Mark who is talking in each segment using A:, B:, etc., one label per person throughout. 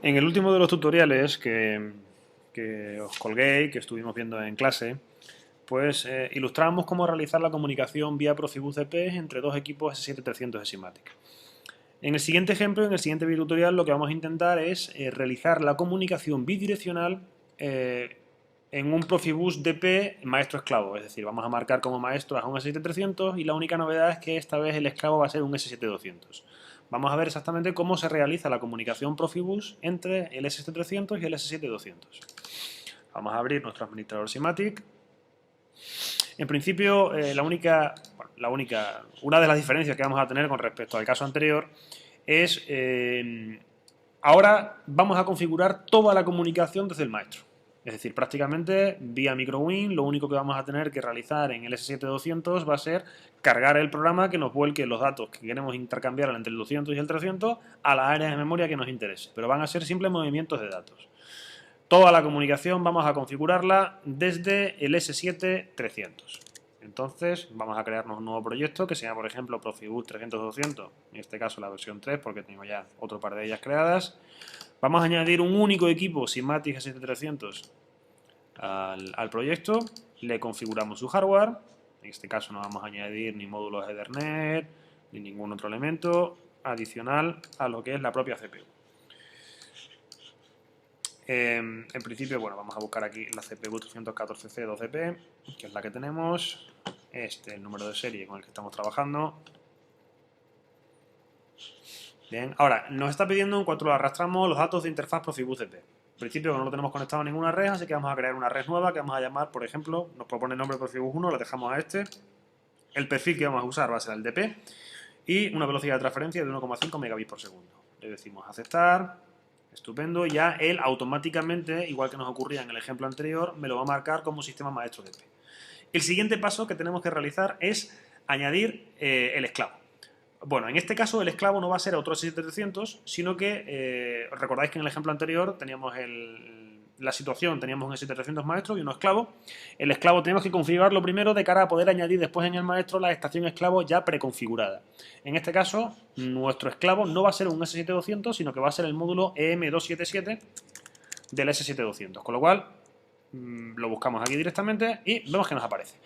A: En el último de los tutoriales que os colgué y que estuvimos viendo en clase, pues ilustramos cómo realizar la comunicación vía Profibus DP entre dos equipos S7300 de SIMATIC. En el siguiente ejemplo, en el siguiente video tutorial, lo que vamos a intentar es realizar la comunicación bidireccional en un Profibus DP maestro-esclavo. Es decir, vamos a marcar como maestro a un S7300 y la única novedad es que esta vez el esclavo va a ser un S7200. Vamos a ver exactamente cómo se realiza la comunicación Profibus entre el S7300 y el S7200. Vamos a abrir nuestro administrador SIMATIC. En principio, una de las diferencias que vamos a tener con respecto al caso anterior es, ahora vamos a configurar toda la comunicación desde el maestro. Es decir, prácticamente vía MicroWin, lo único que vamos a tener que realizar en el S7200 va a ser cargar el programa que nos vuelque los datos que queremos intercambiar entre el 200 y el 300 a las áreas de memoria que nos interese. Pero van a ser simples movimientos de datos. Toda la comunicación vamos a configurarla desde el S7300. Entonces vamos a crearnos un nuevo proyecto que se llama, por ejemplo, Profibus 300-200, en este caso la versión 3 porque tengo ya otro par de ellas creadas. Vamos a añadir un único equipo SIMATIC S7300 al proyecto, le configuramos su hardware, en este caso no vamos a añadir ni módulos Ethernet ni ningún otro elemento adicional a lo que es la propia CPU. En principio, bueno, vamos a buscar aquí la CPU 314C2DP, que es la que tenemos. Este es el número de serie con el que estamos trabajando. Bien, ahora, nos está pidiendo en cuanto lo arrastramos los datos de interfaz Profibus DP. En principio no lo tenemos conectado a ninguna red, así que vamos a crear una red nueva que vamos a llamar, por ejemplo, nos propone el nombre Profibus 1, le dejamos a este. El perfil que vamos a usar va a ser el DP y una velocidad de transferencia de 1,5 megabits por segundo. Le decimos aceptar. Estupendo, ya él automáticamente, igual que nos ocurría en el ejemplo anterior, me lo va a marcar como sistema maestro DP. El siguiente paso que tenemos que realizar es añadir el esclavo. Bueno, en este caso el esclavo no va a ser otro S7300, sino que recordáis que en el ejemplo anterior teníamos la situación, teníamos un S7300 maestro y uno esclavo. El esclavo tenemos que configurarlo primero de cara a poder añadir después en el maestro la estación esclavo ya preconfigurada. En este caso, nuestro esclavo no va a ser un S7200, sino que va a ser el módulo EM277 del S7200, con lo cual lo buscamos aquí directamente y vemos que nos aparece.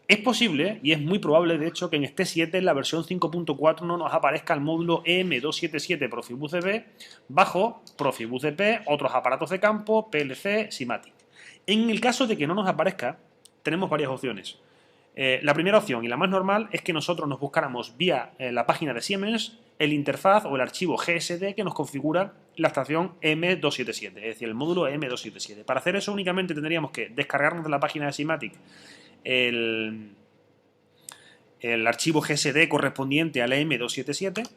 A: Es posible, y es muy probable de hecho, que en este 7, en la versión 5.4, no nos aparezca el módulo EM277 Profibus DP bajo Profibus DP, otros aparatos de campo, PLC, SIMATIC. En el caso de que no nos aparezca, tenemos varias opciones. La primera opción y la más normal es que nosotros nos buscáramos vía la página de Siemens el interfaz o el archivo GSD que nos configura la estación M277, es decir, el módulo M277. Para hacer eso únicamente tendríamos que descargarnos de la página de SIMATIC el archivo GSD correspondiente al M277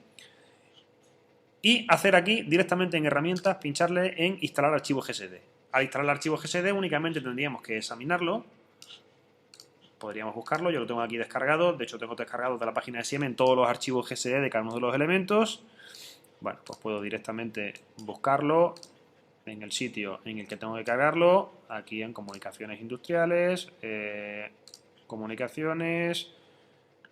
A: y hacer aquí directamente en herramientas, pincharle en instalar archivo GSD. Al instalar el archivo GSD únicamente tendríamos que examinarlo. Podríamos buscarlo, yo lo tengo aquí descargado, de hecho tengo descargado de la página de Siemens todos los archivos GSD de cada uno de los elementos. Bueno, pues puedo directamente buscarlo en el sitio en el que tengo que cargarlo, aquí en comunicaciones industriales, comunicaciones,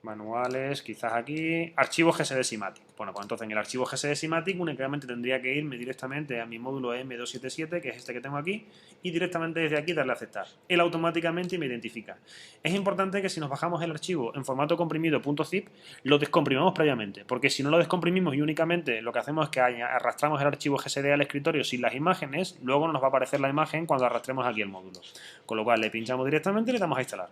A: manuales, quizás aquí, archivo GSD SIMATIC. Bueno, pues entonces en el archivo GSD SIMATIC únicamente tendría que irme directamente a mi módulo M277, que es este que tengo aquí, y directamente desde aquí darle a aceptar. Él automáticamente me identifica. Es importante que si nos bajamos el archivo en formato comprimido .zip, lo descomprimamos previamente, porque si no lo descomprimimos y únicamente lo que hacemos es que arrastramos el archivo GSD al escritorio sin las imágenes, luego no nos va a aparecer la imagen cuando arrastremos aquí el módulo. Con lo cual le pinchamos directamente y le damos a instalar.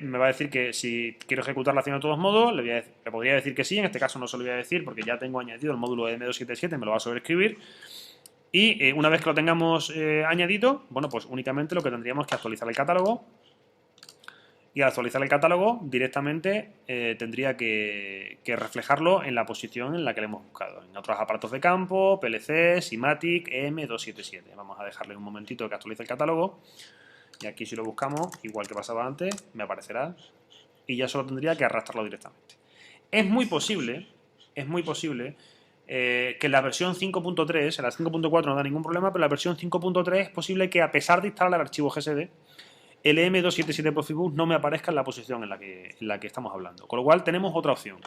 A: Me va a decir que si quiero ejecutar la acción de todos modos, le podría decir que sí, en este caso no se lo voy a decir porque ya tengo añadido el módulo M277, me lo va a sobreescribir. Y una vez que lo tengamos añadido, bueno, pues únicamente lo que tendríamos que actualizar el catálogo. Y al actualizar el catálogo, directamente tendría que reflejarlo en la posición en la que le hemos buscado. En otros aparatos de campo, PLC, SIMATIC, M277. Vamos a dejarle un momentito que actualice el catálogo. Y aquí si lo buscamos, igual que pasaba antes, me aparecerá y ya solo tendría que arrastrarlo directamente. Es muy posible que en la versión 5.3, en la 5.4 no da ningún problema, pero en la versión 5.3 es posible que a pesar de instalar el archivo GSD, el EM277 Profibus no me aparezca en la posición en la que estamos hablando. Con lo cual tenemos otra opción.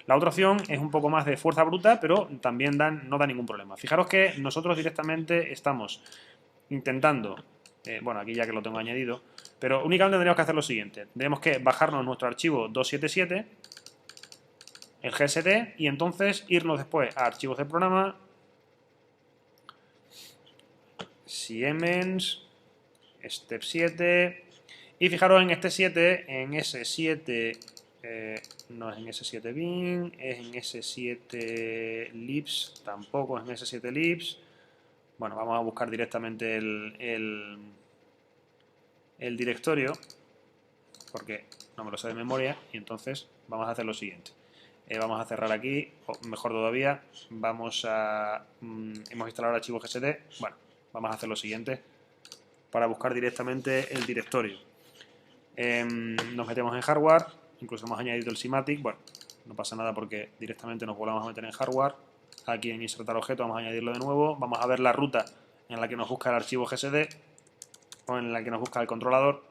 A: La otra opción es un poco más de fuerza bruta, pero también no da ningún problema. Fijaros que nosotros directamente estamos intentando, bueno, aquí ya que lo tengo añadido, pero únicamente tendríamos que hacer lo siguiente. Tendríamos que bajarnos nuestro archivo 277, el GST, y entonces irnos después a archivos de programa, Siemens, Step 7, y fijaros en este 7, en S7, no es en S7 bin, es en S7 libs, tampoco es en S7 libs. Bueno, vamos a buscar directamente el directorio, porque no me lo sé de memoria, y entonces vamos a hacer lo siguiente. Vamos a cerrar aquí, o mejor todavía, hemos instalado el archivo GST, bueno, vamos a hacer lo siguiente para buscar directamente el directorio. Nos metemos en hardware, incluso hemos añadido el Simatic, bueno, no pasa nada porque directamente nos volvemos a meter en hardware. Aquí en insertar objeto vamos a añadirlo de nuevo, vamos a ver la ruta en la que nos busca el archivo GST o en la que nos busca el controlador,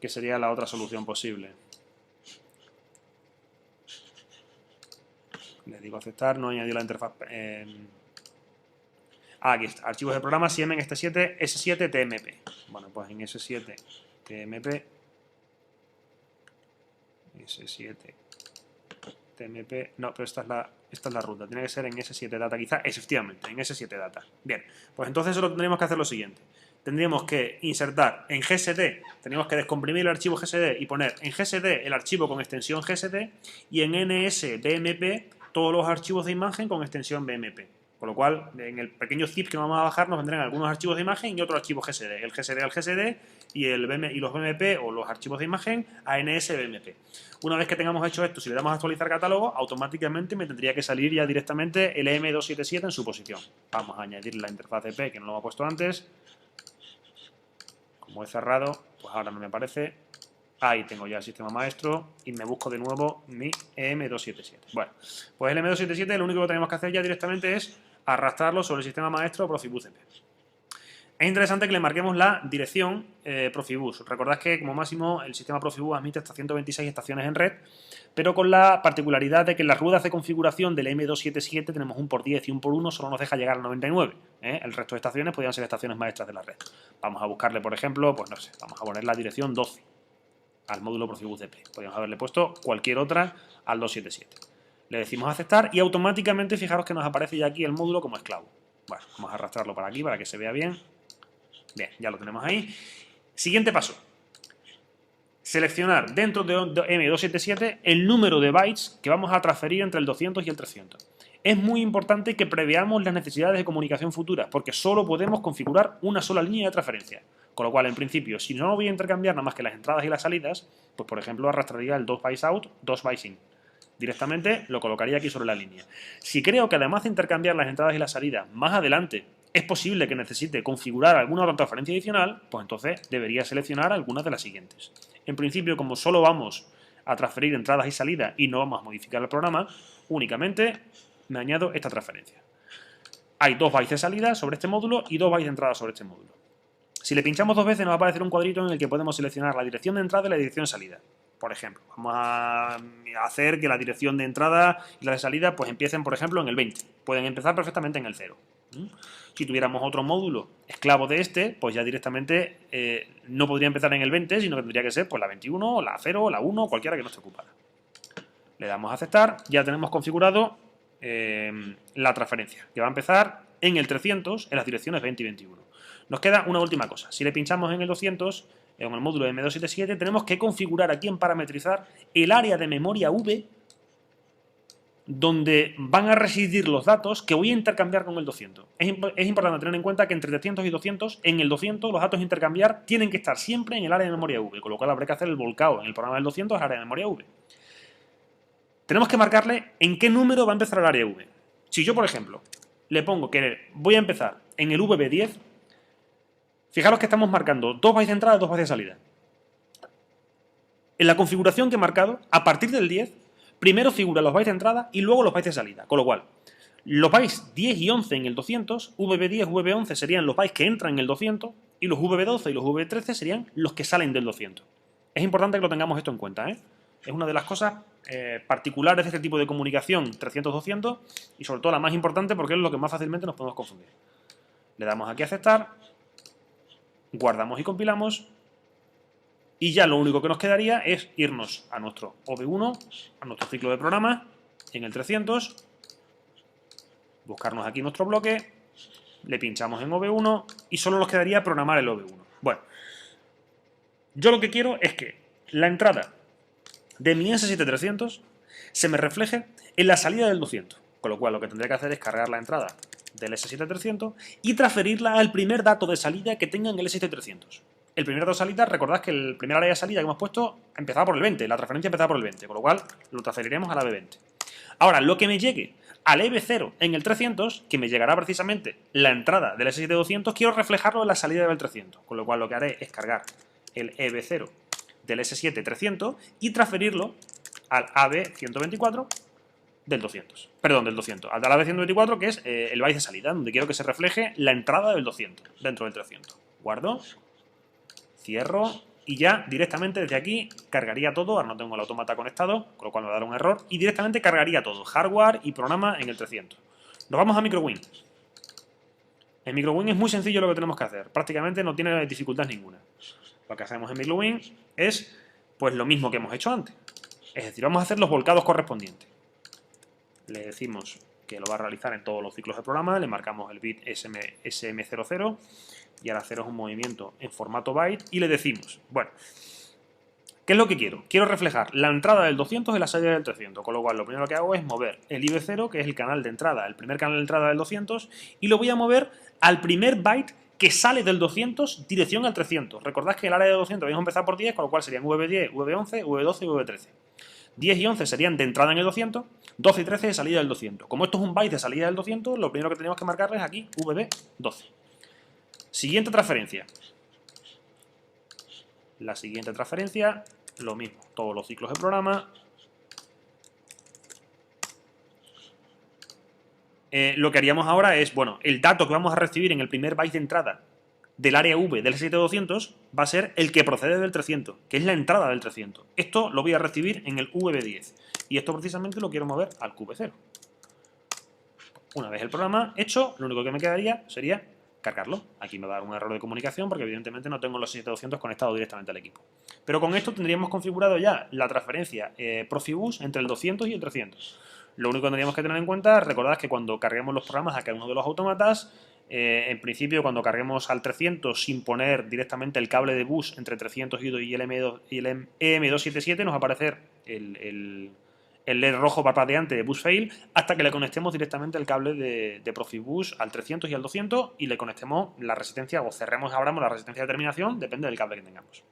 A: que sería la otra solución posible. Le digo aceptar, no añadir la interfaz. Aquí está, archivos de programa Siemens S7 TMP. Bueno, pues en S7 TMP, S7 TMP, no, pero esta es la ruta, tiene que ser en S7 Data quizá, efectivamente, en S7 Data. Bien, pues entonces solo tendríamos que hacer lo siguiente. Tendríamos que insertar en GST, tendríamos que descomprimir el archivo GST y poner en GST el archivo con extensión GST y en NSBMP todos los archivos de imagen con extensión BMP. Con lo cual, en el pequeño zip que vamos a bajar nos vendrán algunos archivos de imagen y otro archivo GSD. El GSD al GSD y los BMP o los archivos de imagen a NSBMP. Una vez que tengamos hecho esto, si le damos a actualizar catálogo, automáticamente me tendría que salir ya directamente el EM277 en su posición. Vamos a añadir la interfaz EP que no lo hemos puesto antes. Como he cerrado, pues ahora no me aparece. Ahí tengo ya el sistema maestro y me busco de nuevo mi EM277. Bueno, pues el EM277 lo único que tenemos que hacer ya directamente es arrastrarlo sobre el sistema maestro Profibus CP. Es interesante que le marquemos la dirección Profibus. Recordad que como máximo el sistema Profibus admite hasta 126 estaciones en red, pero con la particularidad de que en las ruedas de configuración del M277 tenemos un por 10 y un por 1, solo nos deja llegar al 99. El resto de estaciones podrían ser estaciones maestras de la red. Vamos a buscarle, por ejemplo, pues no sé, vamos a poner la dirección 12 al módulo Profibus DP. Podríamos haberle puesto cualquier otra al 277. Le decimos aceptar y automáticamente fijaros que nos aparece ya aquí el módulo como esclavo. Bueno, vamos a arrastrarlo para aquí para que se vea bien. Bien, ya lo tenemos ahí. Siguiente paso. Seleccionar dentro de M277 el número de bytes que vamos a transferir entre el 200 y el 300. Es muy importante que preveamos las necesidades de comunicación futuras, porque solo podemos configurar una sola línea de transferencia. Con lo cual, en principio, si no voy a intercambiar nada más que las entradas y las salidas, pues por ejemplo arrastraría el 2 bytes out, 2 bytes in. Directamente lo colocaría aquí sobre la línea. Si creo que además de intercambiar las entradas y las salidas, más adelante es posible que necesite configurar alguna otra transferencia adicional, pues entonces debería seleccionar algunas de las siguientes. En principio, como solo vamos a transferir entradas y salidas y no vamos a modificar el programa, únicamente me añado esta transferencia. Hay 2 bytes de salida sobre este módulo y 2 bytes de entrada sobre este módulo. Si le pinchamos 2 veces nos va a aparecer un cuadrito en el que podemos seleccionar la dirección de entrada y la dirección de salida. Por ejemplo, vamos a hacer que la dirección de entrada y la de salida pues empiecen, por ejemplo, en el 20. Pueden empezar perfectamente en el 0. Si tuviéramos otro módulo esclavo de este, pues ya directamente no podría empezar en el 20, sino que tendría que ser pues, la 21, la 0, la 1, cualquiera que nos ocupara. Le damos a aceptar, ya tenemos configurado la transferencia, que va a empezar en el 300 en las direcciones 20 y 21. Nos queda una última cosa. Si le pinchamos en el 200, en el módulo de M277, tenemos que configurar aquí en parametrizar el área de memoria V donde van a residir los datos que voy a intercambiar con el 200. Es importante tener en cuenta que entre 300 y 200, en el 200 los datos a intercambiar tienen que estar siempre en el área de memoria V, con lo cual habrá que hacer el volcado en el programa del 200 al área de memoria V. Tenemos que marcarle en qué número va a empezar el área V. Si yo, por ejemplo, le pongo que voy a empezar en el VB10, fijaros que estamos marcando 2 bytes de entrada y 2 bytes de salida. En la configuración que he marcado, a partir del 10, primero figuran los bytes de entrada y luego los bytes de salida. Con lo cual, los bytes 10 y 11 en el 200, VB10, VB11 serían los bytes que entran en el 200 y los VB12 y los VB13 serían los que salen del 200. Es importante que lo tengamos esto en cuenta, ¿eh? Es una de las cosas particulares de este tipo de comunicación 300-200 y sobre todo la más importante porque es lo que más fácilmente nos podemos confundir. Le damos aquí a aceptar, guardamos y compilamos y ya lo único que nos quedaría es irnos a nuestro OV1, a nuestro ciclo de programa en el 300, buscarnos aquí nuestro bloque, le pinchamos en OV1 y solo nos quedaría programar el OV1. Bueno, yo lo que quiero es que la entrada de mi S7300 se me refleje en la salida del 200, con lo cual lo que tendré que hacer es cargar la entrada del S7300 y transferirla al primer dato de salida que tenga en el S7300. El primer dato de salida, recordad que el primer área de salida que hemos puesto empezaba por el 20, la transferencia empezaba por el 20, con lo cual lo transferiremos a la B20. Ahora, lo que me llegue al EB0 en el 300, que me llegará precisamente la entrada del S7200, quiero reflejarlo en la salida del 300, con lo cual lo que haré es cargar el EB0 del S7300 y transferirlo al AB124 del 200. Perdón, del 200. Al AB124, que es el byte de salida, donde quiero que se refleje la entrada del 200 dentro del 300. Guardo, cierro y ya directamente desde aquí cargaría todo. Ahora no tengo el autómata conectado, con lo cual me va a dar un error. Y directamente cargaría todo, hardware y programa en el 300. Nos vamos a MicroWin. En MicroWin es muy sencillo lo que tenemos que hacer. Prácticamente no tiene dificultad ninguna. Lo que hacemos en MicroWin es pues lo mismo que hemos hecho antes. Es decir, vamos a hacer los volcados correspondientes. Le decimos que lo va a realizar en todos los ciclos de programa, le marcamos el bit SM00 y ahora hacer un movimiento en formato byte y le decimos, bueno, ¿qué es lo que quiero? Quiero reflejar la entrada del 200 en la salida del 300, con lo cual lo primero que hago es mover el IB0, que es el canal de entrada, el primer canal de entrada del 200, y lo voy a mover al primer byte que sale del 200 dirección al 300. Recordad que el área de 200 habíamos empezado por 10, con lo cual serían VB10, VB11, VB12 y VB13. 10 y 11 serían de entrada en el 200, 12 y 13 de salida del 200. Como esto es un byte de salida del 200, lo primero que tenemos que marcarle es aquí VB12. Siguiente transferencia. La siguiente transferencia, lo mismo, todos los ciclos de programa. Lo que haríamos ahora es, bueno, el dato que vamos a recibir en el primer byte de entrada del área V del S7200 va a ser el que procede del 300, que es la entrada del 300. Esto lo voy a recibir en el VB10 y esto precisamente lo quiero mover al QB0. Una vez el programa hecho, lo único que me quedaría sería cargarlo. Aquí me va a dar un error de comunicación porque evidentemente no tengo los 7200 conectados directamente al equipo. Pero con esto tendríamos configurado ya la transferencia Profibus entre el 200 y el 300. Lo único que tendríamos que tener en cuenta, recordad que cuando carguemos los programas a cada uno de los autómatas, en principio cuando carguemos al 300 sin poner directamente el cable de bus entre 300 y el EM277 nos va a aparecer el LED rojo parpadeante de bus fail hasta que le conectemos directamente el cable de Profibus al 300 y al 200 y le conectemos la resistencia o cerremos, abramos la resistencia de terminación, depende del cable que tengamos.